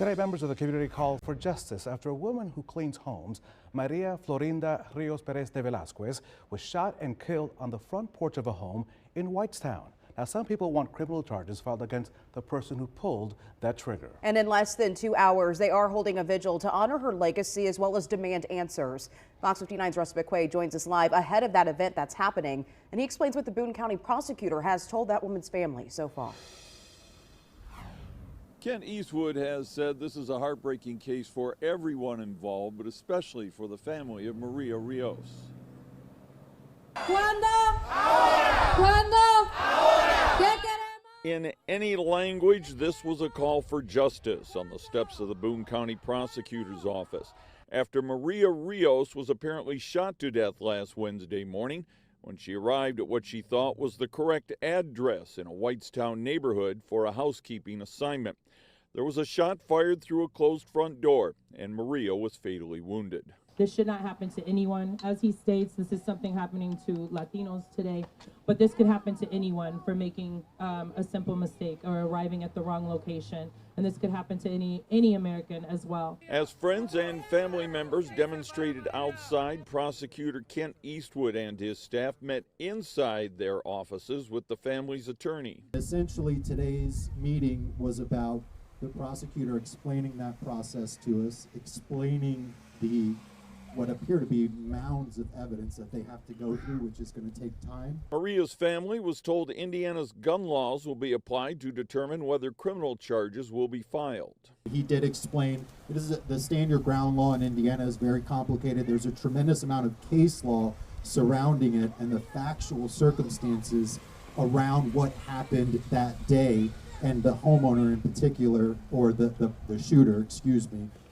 Today, members of the community called for justice after a woman who cleans homes, Maria Florinda Rios Perez de Velasquez, was shot and killed on the front porch of a home in Whitestown. Now, some people want criminal charges filed against the person who pulled that trigger. And in less than 2 hours, they are holding a vigil to honor her legacy as well as demand answers. Fox 59's Russ McQuaid joins us live ahead of that event that's happening, and he explains what the Boone County prosecutor has told that woman's family so far. Kent Eastwood has said this is a heartbreaking case for everyone involved, but especially for the family of Maria Rios. In any language, this was a call for justice on the steps of the Boone County Prosecutor's Office after Maria Rios was apparently shot to death last Wednesday morning when she arrived at what she thought was the correct address in a Whitestown neighborhood for a housekeeping assignment. There was a shot fired through a closed front door, and Maria was fatally wounded. This should not happen to anyone. As he states, this is something happening to Latinos today, but this could happen to anyone for making a simple mistake or arriving at the wrong location. And this could happen to any American as well. As friends and family members demonstrated outside, Prosecutor Kent Eastwood and his staff met inside their offices with the family's attorney. Essentially, today's meeting was about the prosecutor explaining that process to us, explaining what appear to be mounds of evidence that they have to go through, which is going to take time. Maria's family was told Indiana's gun laws will be applied to determine whether criminal charges will be filed. He did explain the stand your ground law in Indiana is very complicated. There's a tremendous amount of case law surrounding it and the factual circumstances around what happened that day, and the homeowner in particular, or the shooter,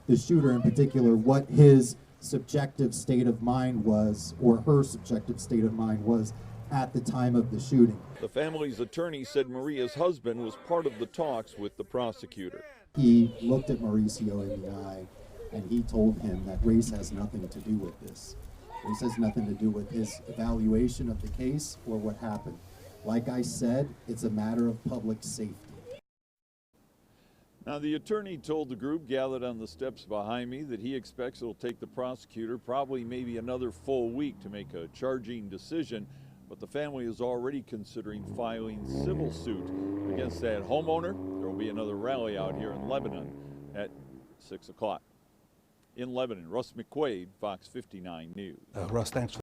the shooter in particular, what his subjective state of mind was, or her subjective state of mind was at the time of the shooting. The family's attorney said Maria's husband was part of the talks with the prosecutor. He looked at Mauricio in the eye and he told him that race has nothing to do with this. Race has nothing to do with his evaluation of the case or what happened. Like I said, it's a matter of public safety. Now, the attorney told the group gathered on the steps behind me that he expects it'll take the prosecutor probably maybe another full week to make a charging decision, but the family is already considering filing civil suit against that homeowner. There will be another rally out here in Lebanon at 6 o'clock. In Lebanon, Russ McQuaid, Fox 59 News. Russ, thanks.